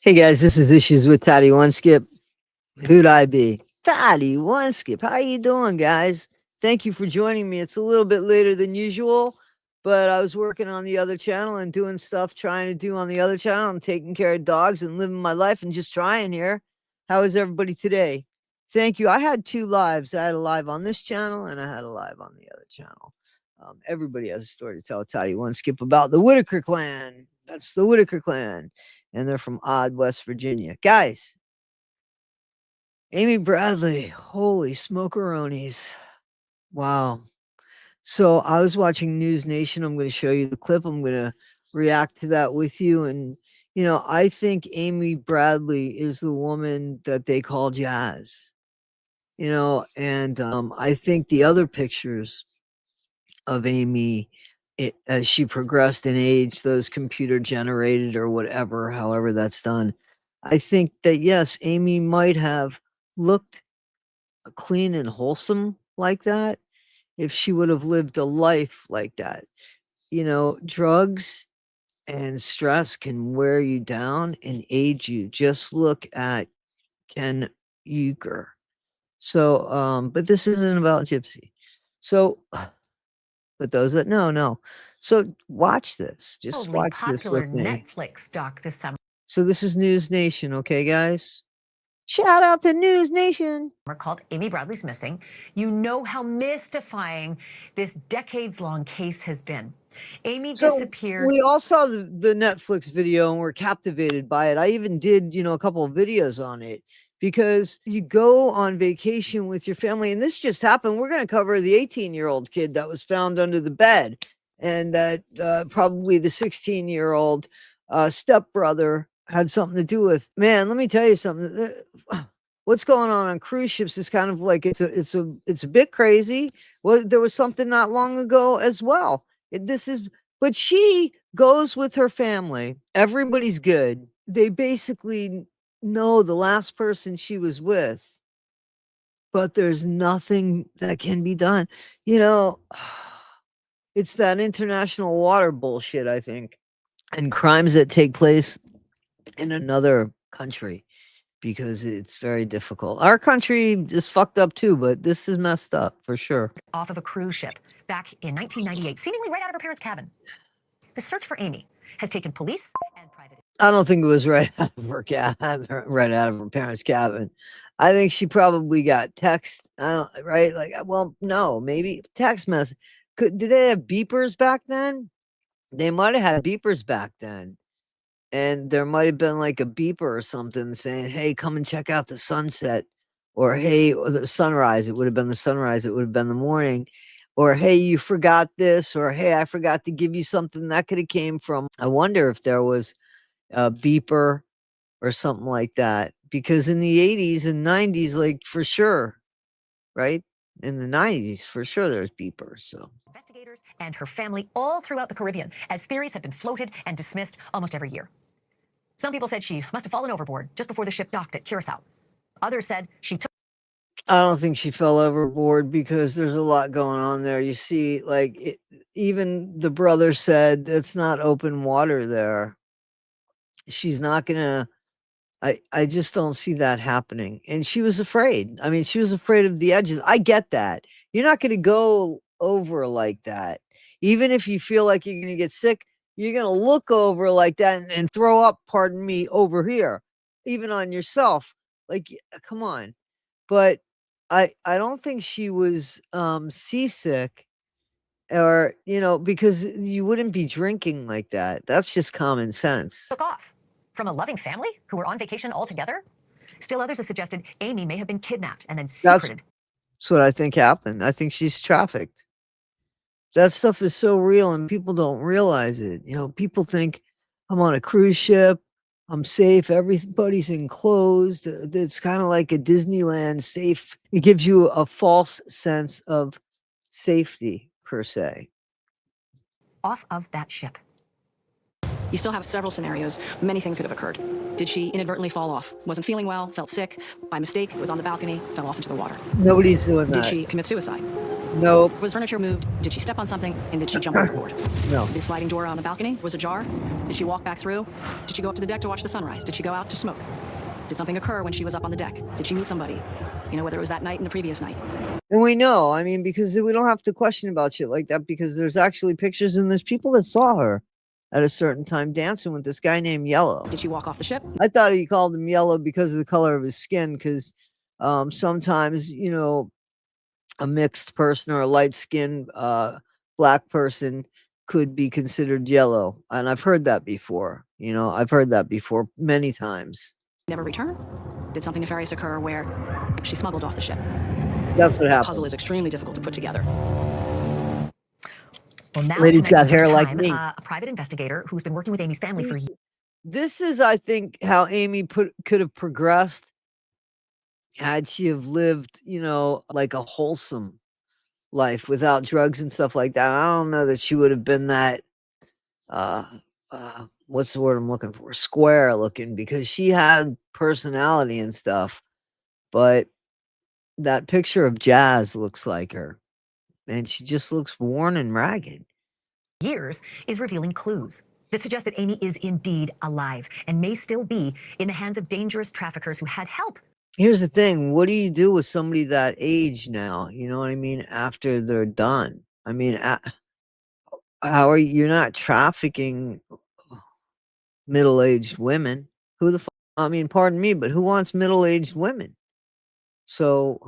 Hey guys, this is Issues with Toddy One Skip. Who'd I be? Toddy One Skip. How you doing, guys? Thank you for joining me. It's a little bit later than usual, but I was working on the other channel and doing stuff trying to do on the other channel and taking care of dogs and living my life and just trying here. How is everybody today? Thank you. I had two lives. I had a live on this channel and I had a live on the other channel. Everybody has a story to tell. Toddy One Skip about the Whitaker clan. That's the Whitaker clan, and they're from Odd, West Virginia. Guys, Amy Bradley, holy smokeronies. Wow. So I was watching News Nation. I'm going to show you the clip. I'm going to react to that with you. And, I think Amy Bradley is the woman that they call Jazz, and I think the other pictures of Amy, as she progressed in age, those computer generated or whatever, however that's done, I think that yes, Amy might have looked clean and wholesome like that if she would have lived a life like that. Drugs and stress can wear you down and age you. Just look at Ken Euchre. So, but this isn't about Gypsy. So, but those that know. So watch this. Just watch this Popular with me. Netflix doc this summer So this is News Nation, okay, guys? Shout out to News Nation. called Amy Bradley's Missing. You know how mystifying this decades-long case has been. Amy disappeared. We all saw the Netflix video and were captivated by it. I even did, a couple of videos on it because you go on vacation with your family, and this just happened. We're going to cover the 18-year-old kid that was found under the bed, and that probably the 16-year-old stepbrother had something to do with. Man, let me tell you something. What's going on cruise ships is kind of like it's a bit crazy. Well, there was something not long ago as well. But she goes with her family. Everybody's good. They basically know the last person she was with, but there's nothing that can be done. It's that international water bullshit, I think, and crimes that take place in another country because it's very difficult. Our country is fucked up too, but this is messed up for sure. Off of a cruise ship back in 1998, seemingly right out of her parents' cabin. The search for Amy has taken police and private. I don't think it was right out of her right out of her parents' cabin. I think she probably got text, right? Like, well, no, maybe text message. Did they have beepers back then? They might have had beepers back then. And there might have been like a beeper or something saying, hey, come and check out the sunset. Or hey, or the sunrise. It would have been the sunrise. It would have been the morning. Or hey, you forgot this. Or hey, I forgot to give you something. That could have came from. I wonder if there was a beeper or something like that. Because in the 80s and 90s, like for sure, right? In the 90s, for sure, there's beepers. So investigators and her family all throughout the Caribbean, as theories have been floated and dismissed almost every year. Some people said she must have fallen overboard just before the ship docked at Curacao. Others said she took. I don't think she fell overboard because there's a lot going on there. You see, even the brother said it's not open water there. She's not gonna. I just don't see that happening. And she was afraid. I mean, she was afraid of the edges. I get that. You're not gonna go over like that. Even if you feel like you're gonna get sick, you're gonna look over like that and throw up. Pardon me, over here, even on yourself. Like, come on. But I don't think she was seasick or because you wouldn't be drinking like that. That's just common sense. Took off from a loving family who were on vacation all together. Still others have suggested Amy may have been kidnapped and then secreted. That's what I think happened. I think she's trafficked. That stuff is so real and people don't realize it. People think I'm on a cruise ship. I'm safe. Everybody's enclosed. It's kind of like a Disneyland safe. It gives you a false sense of safety, per se. Off of that ship. You still have several scenarios. Many things could have occurred. Did she inadvertently fall off? Wasn't feeling well, felt sick, by mistake, was on the balcony, fell off into the water. Nobody's doing that. Did she commit suicide? Nope. Was furniture moved? Did she step on something? And did she jump overboard? No. The sliding door on the balcony was ajar? Did she walk back through? Did she go up to the deck to watch the sunrise? Did she go out to smoke? Did something occur when she was up on the deck? Did she meet somebody? You know, whether it was that night and the previous night. And we know, I mean, because we don't have to question about shit like that because there's actually pictures and there's people that saw her at a certain time dancing with this guy named Yellow. Did she walk off the ship? I thought he called him Yellow because of the color of his skin, because sometimes, you know, a mixed person or a light-skinned black person could be considered yellow. And I've heard that before. You know, I've heard that before many times. Never return? Did something nefarious occur where she smuggled off the ship? That's what The happened. puzzle is extremely difficult to put together. Well, now Lady's tonight, got for the hair first like time, me. a private investigator who's been working with Amy's family for years. This is, I think, how Amy could have progressed had she have lived, you know, like a wholesome life without drugs and stuff like that. I don't know that she would have been that what's the word I'm looking for? Square looking, because she had personality and stuff. But that picture of Jazz looks like her. And she just looks worn and ragged. Is revealing clues that suggest that Amy is indeed alive and may still be in the hands of dangerous traffickers who had help. Here's the thing. What do you do with somebody that age now? You know what I mean? After they're done. I mean, how are you're not trafficking middle-aged women? Who the fuck? I mean, pardon me, but who wants middle-aged women? So,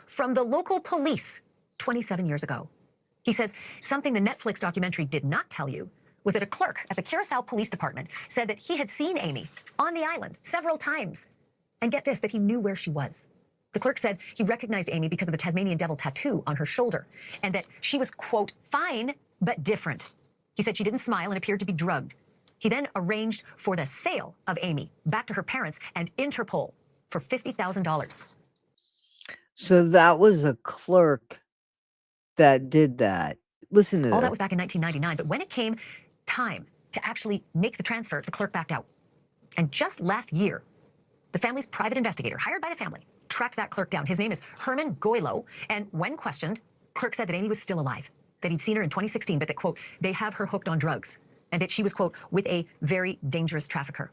From the local police 27 years ago. He says something the Netflix documentary did not tell you was that a clerk at the Curacao Police Department said that he had seen Amy on the island several times. And get this, that he knew where she was. The clerk said he recognized Amy because of the Tasmanian devil tattoo on her shoulder and that she was, quote, fine, but different. He said she didn't smile and appeared to be drugged. He then arranged for the sale of Amy back to her parents and Interpol for $50,000. so that was a clerk that did that. Listen to All that this. was back in 1999, but when it came time to actually make the transfer, the clerk backed out. And just last year, the family's private investigator, hired by the family, tracked that clerk down. His name is Herman Goylo, and when questioned, clerk said that Amy was still alive, that he'd seen her in 2016, but that, quote, they have her hooked on drugs, and that she was, quote, with a very dangerous trafficker.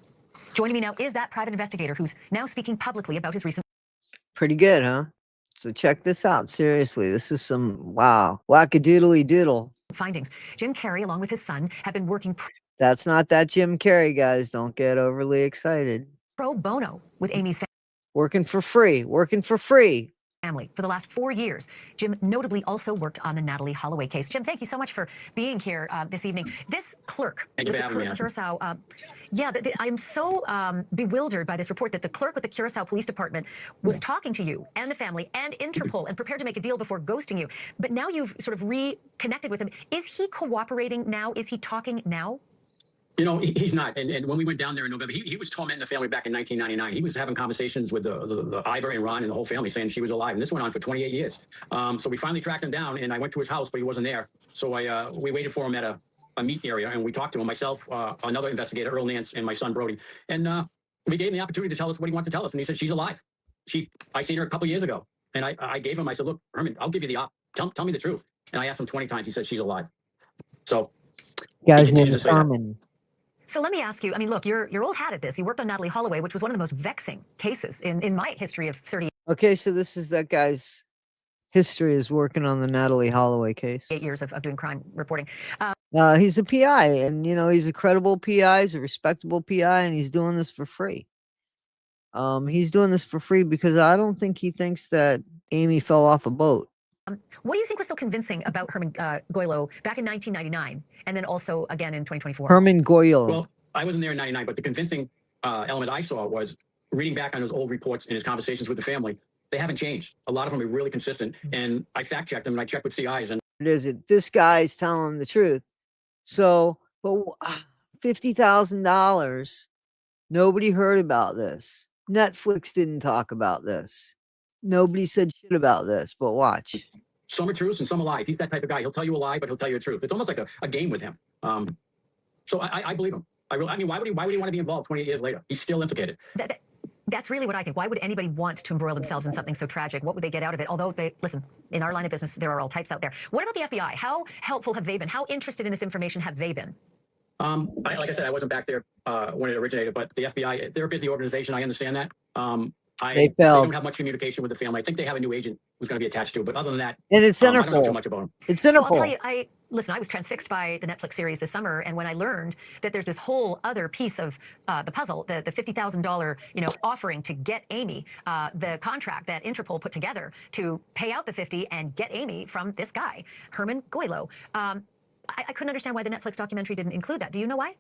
Joining me now is that private investigator who's now speaking publicly about his recent Pretty good, huh? So check this out. Seriously, this is some wow, wackadoodly doodle. findings. Jim Carrey, along with his son, have been working That's not that Jim Carrey, guys. Don't get overly excited. pro bono with Amy's Working for free. Working for free. family for the last 4 years. Jim notably also worked on the Natalie Holloway case. Jim, thank you so much for being here this evening. This clerk Thank you with for the having me. Curacao, I'm so bewildered by this report that the clerk with the Curacao Police Department was talking to you and the family and Interpol and prepared to make a deal before ghosting you. But now you've sort of reconnected with him. Is he cooperating now? Is he talking now? You know, he's not. And when we went down there in November, he was tormenting the family back in 1999. He was having conversations with the Ivor and Ron and the whole family saying she was alive. And this went on for 28 years. So we finally tracked him down, and I went to his house, but he wasn't there. So we waited for him at a meat area, and we talked to him, myself, another investigator, Earl Nance, and my son, Brody. And we gave him the opportunity to tell us what he wanted to tell us. And he said, she's alive. I seen her a couple years ago. And I gave him, I said, look, Herman, I'll give you the tell me the truth. And I asked him 20 times. He said, she's alive. So Guy's he name continues to is say that. Herman. So let me ask you, I mean, look, you're old hat at this. You worked on Natalie Holloway, which was one of the most vexing cases in my history of 38 Okay, so this is that guy's history is working on the Natalie Holloway case. years of doing crime reporting. He's a PI, and you know he's a credible PI, he's a respectable PI, and he's doing this for free. He's doing this for free because I don't think he thinks that Amy fell off a boat. What do you think was so convincing about Herman Goylo back in 1999 and then also again in 2024? Herman Goylo. Well, I wasn't there in 99, but the convincing element I saw was reading back on his old reports and his conversations with the family. They haven't changed. A lot of them are really consistent. And I fact checked them and I checked with CIs. And this guy's telling the truth. So, but $50,000, nobody heard about this. Netflix didn't talk about this. Nobody said shit about this, but watch. some are truths and some are lies. He's that type of guy. He'll tell you a lie, but he'll tell you the truth. It's almost like a game with him. So I believe him. I mean, why would he want to be involved 28 years later? He's still implicated. That's really what I think. Why would anybody want to embroil themselves in something so tragic? What would they get out of it? Although listen, in our line of business, there are all types out there. What about the FBI? How helpful have they been? How interested in this information have they been? Like I said, I wasn't back there when it originated, but the FBI, they're a busy organization. I understand that. They They failed. don't have much communication with the family. I think they have a new agent who's going to be attached to it. But other than that, And it's I don't know too Interpol. much about them. It's So I'll tell Interpol. you, listen, I was transfixed by the Netflix series this summer, and when I learned that there's this whole other piece of the puzzle, the $50,000 offering to get Amy, the contract that Interpol put together to pay out the 50 and get Amy from this guy, Herman Goilo. I couldn't understand why the Netflix documentary didn't include that. Do you know why?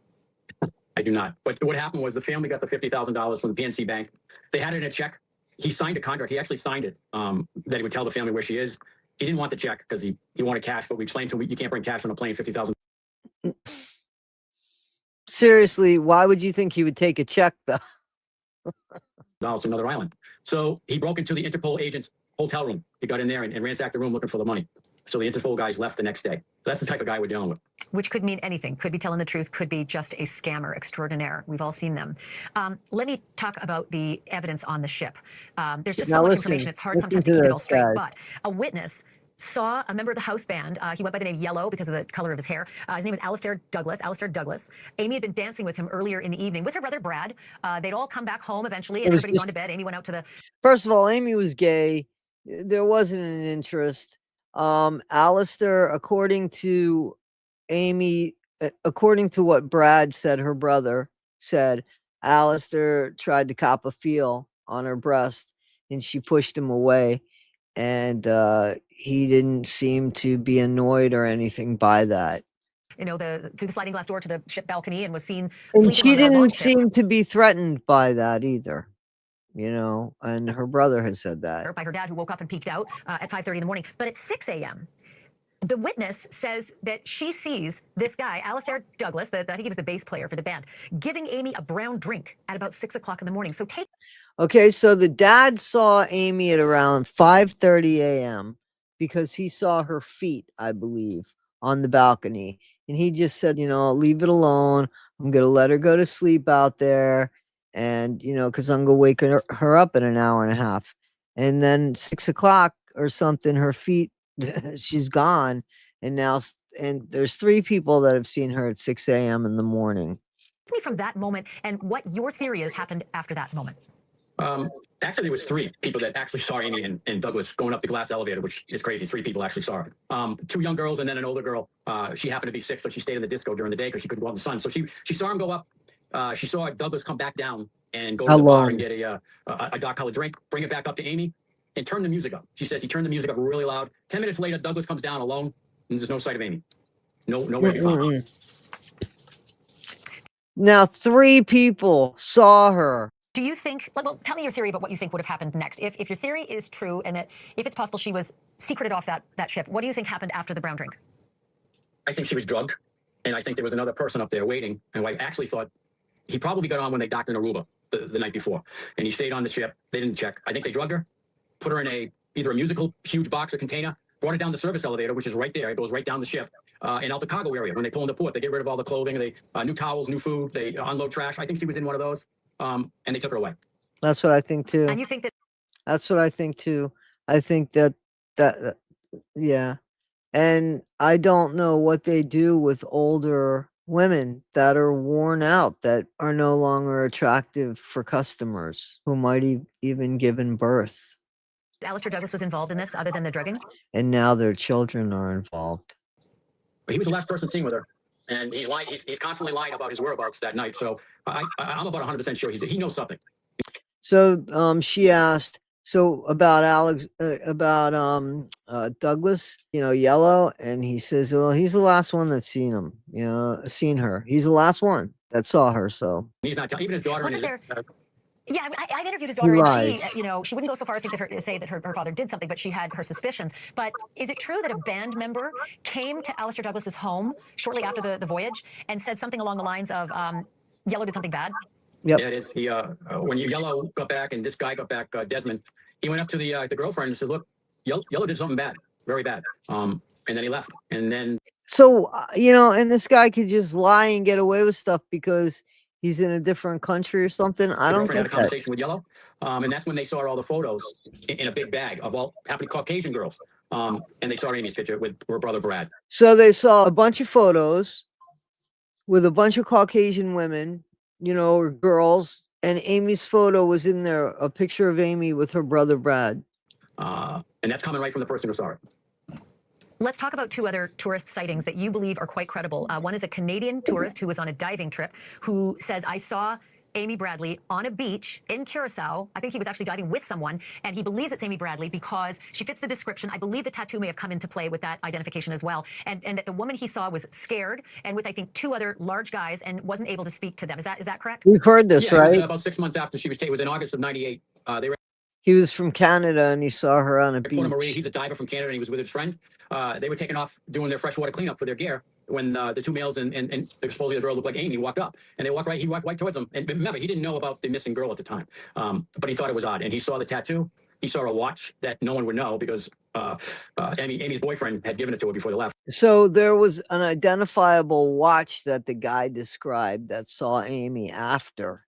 I do not. But what happened was the family got the $50,000 from the PNC Bank. They had it in a check. He signed a contract. He actually signed it that he would tell the family where she is. He didn't want the check because he wanted cash, but we explained to him you can't bring cash on a plane, $50,000 Seriously, why would you think he would take a check though? to another island. So he broke into the Interpol agent's hotel room. He got in there and ransacked the room looking for the money. So the Interpol guys left the next day. So that's the type of guy we're dealing with. Which could mean anything. Could be telling the truth, could be just a scammer extraordinaire. We've all seen them. Let me talk about the evidence on the ship. There's just so much information, it's hard sometimes to keep it all straight. But a witness saw a member of the house band. He went by the name Yellow because of the color of his hair. His name was Alistair Douglas. Amy had been dancing with him earlier in the evening with her brother Brad. They'd all come back home eventually, and everybody'd gone to bed. Amy went out to the... First of all, Amy was gay. There wasn't an interest. Alistair, according to Amy, according to what Brad said, her brother said, Alistair tried to cop a feel on her breast and she pushed him away. And he didn't seem to be annoyed or anything by that. through the sliding glass door to the ship balcony, and was seen And sleeping she on the launch didn't ship. seem to be threatened by that either, and her brother has said that. By her dad, who woke up and peeked out at 5:30 in the morning. But at 6 a.m., the witness says that she sees this guy, Alistair Douglas, I think he was the bass player for the band, giving Amy a brown drink at about 6 o'clock in the morning. So Okay, so the dad saw Amy at around 5:30 a.m. because he saw her feet, I believe, on the balcony. And he just said, leave it alone. I'm going to let her go to sleep out there. And, because I'm going to wake her up in an hour and a half. And then 6 o'clock or something, her feet, she's gone. And there's 3 people that have seen her at 6 a.m. in the morning. me from that moment and what your theory is happened after that moment. Actually, there was 3 people that actually saw Amy and Douglas going up the glass elevator, which is crazy. 3 people actually saw her. 2 young girls and then an older girl. She happened to be sick, so she stayed in the disco during the day because she couldn't go out in the sun. So she saw him go up. She saw Douglas come back down and go to the bar and get a dark colored drink, bring it back up to Amy, and turn the music up. She says he turned the music up really loud. 10 minutes later, Douglas comes down alone, and there's no sight of Amy. Nowhere to be found. Now, 3 people saw her. Do you think, well, tell me your theory about what you think would have happened next. If your theory is true and that if it's possible she was secreted off that ship, what do you think happened after the brown drink? I think she was drugged, and I think there was another person up there waiting, and I actually thought he probably got on when they docked in Aruba the night before, and he stayed on the ship. They didn't check. I think they drugged her, put her in either a musical huge box or container, brought her down the service elevator, which is right there. It goes right down the ship, and out the cargo area. When they pull in the port, they get rid of all the clothing, they new towels, new food, they unload trash. I think she was in one of those, and they took her away. That's what I think too. And you think that? That's what I think too. I think that yeah. And I don't know what they do with older women that are worn out, that are no longer attractive for customers, who might even given birth. Alistair Douglas was involved in this other than the drugging? And now their children are involved. He was the last person seen with her, and he's lying. He's constantly lying about his whereabouts that night. So I'm about 100% sure he knows something. So she asked, about Douglas, Yellow, and he says, well, he's the last one that's seen him, seen her. He's the last one that saw her. So he's not telling even his daughter. Wasn't there? Yeah, I've interviewed his daughter, and she, she wouldn't go so far as to say that her father did something, but she had her suspicions. But is it true that a band member came to Alistair Douglas's home shortly after the voyage and said something along the lines of, Yellow did something bad? Yep. Yeah, it is. He when Yellow got back and this guy got back, Desmond, he went up to the girlfriend and said, "Look, Yellow did something bad, very bad." And then he left. And then so and this guy could just lie and get away with stuff because He's in a different country or something. I The don't girlfriend had a get that. conversation with Yellow, and that's when they saw all the photos in a big bag of all happily Caucasian girls. And they saw Amy's picture with her brother Brad. So they saw a bunch of photos with a bunch of Caucasian women, you know, or girls, and Amy's photo was in there, a picture of Amy with her brother Brad. And that's coming right from the person who saw it. Let's talk about two other tourist sightings that you believe are quite credible. One is a Canadian tourist who was on a diving trip who says, I saw Amy Bradley on a beach in Curacao. I think he was actually diving with someone, and he believes it's Amy Bradley because she fits the description. I believe the tattoo may have come into play with that identification as well. And that the woman he saw was scared and with, I think, two other large guys and wasn't able to speak to them. Is that correct? We've heard this, Yeah, it was right? about 6 months after she was taken. It was in August of '98. They were He was from Canada and he saw her on a at Porta Maria. beach. He's a diver from Canada, and he was with his friend. They were taking off doing their freshwater cleanup for their gear when the two males and supposedly the girl looked like Amy walked up, and they walked right. He walked right towards them, and remember, he didn't know about the missing girl at the time, but he thought it was odd, and he saw the tattoo. He saw a watch that no one would know because Amy's boyfriend had given it to her before they left. So there was an identifiable watch that the guy described that saw Amy after.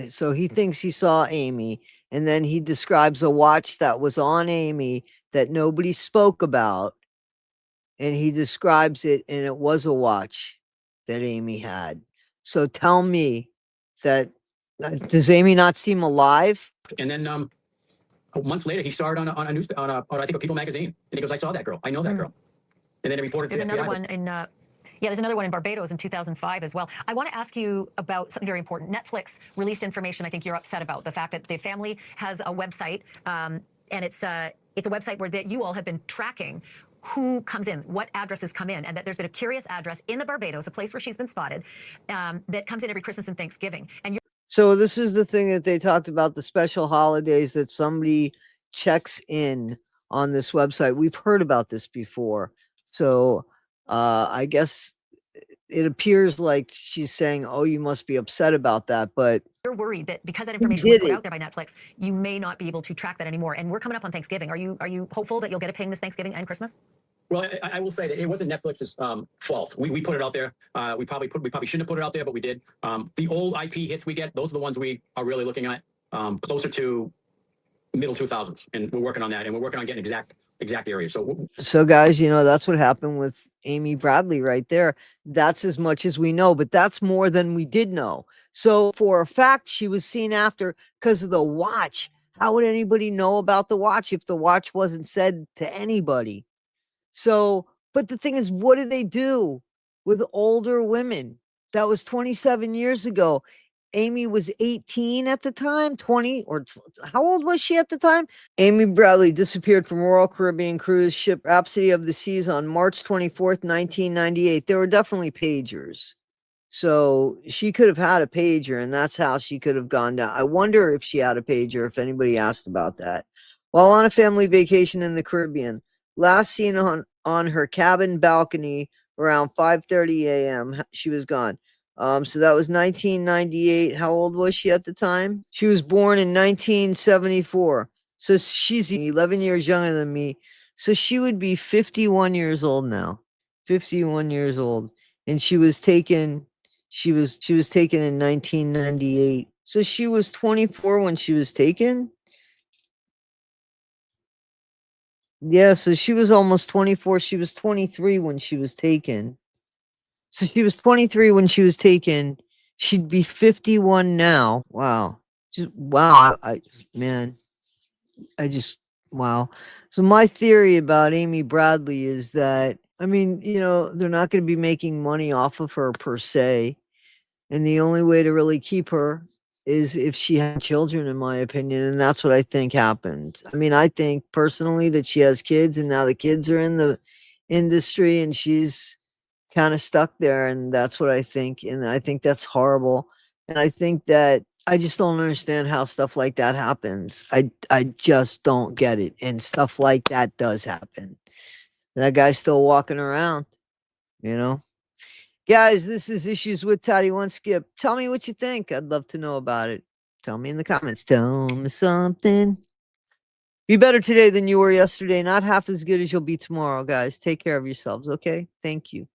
So he thinks he saw Amy, and then he describes a watch that was on Amy that nobody spoke about. And he describes it, and it was a watch that Amy had. So tell me that, does Amy not seem alive? And then months later, he saw it on I think a People magazine, and he goes, "I saw that girl. I know that girl." And then he reported. There's to the another FBI. one in. Yeah, there's another one in Barbados in 2005 as well. I want to ask you about something very important. Netflix released information I think you're upset about, the fact that the family has a website, and it's a website where you all have been tracking who comes in, what addresses come in, and that there's been a curious address in the Barbados, a place where she's been spotted, that comes in every Christmas and Thanksgiving. And So this is the thing that they talked about, the special holidays that somebody checks in on this website. We've heard about this before. So I guess it appears like she's saying, oh, you must be upset about that. But you're worried that because that information was did put it? out there by Netflix, you may not be able to track that anymore. And we're coming up on Thanksgiving. Are you hopeful that you'll get a ping this Thanksgiving and Christmas? Well, I will say that it wasn't Netflix's fault. We put it out there. We probably shouldn't have put it out there, but we did. The old IP hits we get, those are the ones we are really looking at, closer to middle 2000s, and we're working on that, and we're working on getting exact areas. So guys, you know, that's what happened with Amy Bradley right there. That's as much as we know, but that's more than we did know. So for a fact, she was seen after because of the watch. How would anybody know about the watch if the watch wasn't said to anybody? So, but the thing is, what do they do with older women? That was 27 years ago. Amy was 18 at the time, 20 or how old was she at the time? Amy Bradley disappeared from Royal Caribbean cruise ship Rhapsody of the Seas on March 24th, 1998. There were definitely pagers. So she could have had a pager, and that's how she could have gone down. I wonder if she had a pager, if anybody asked about that. While on a family vacation in the Caribbean, last seen on her cabin balcony around 5:30 a.m. She was gone. So that was 1998. How old was she at the time? She was born in 1974. So she's 11 years younger than me. So she would be 51 years old now. 51 years old. And she was taken in 1998. So she was 24 when she was taken. Yeah, so she was almost 24. She was 23 when she was taken. So she was 23 when she was taken. She'd be 51 now. Wow. Just wow. Wow. So my theory about Amy Bradley is that, I mean, you know, they're not going to be making money off of her per se. And the only way to really keep her is if she had children, in my opinion. And that's what I think happened. I mean, I think personally that she has kids, and now the kids are in the industry and she's kind of stuck there. And that's what I think. And I think that's horrible. And I think that I just don't understand how stuff like that happens. I just don't get it. And stuff like that does happen. That guy's still walking around, you know? Guys, this is Issues with Toddy One Skip. Tell me what you think. I'd love to know about it. Tell me in the comments. Tell me something. Be better today than you were yesterday. Not half as good as you'll be tomorrow, guys. Take care of yourselves, okay? Thank you.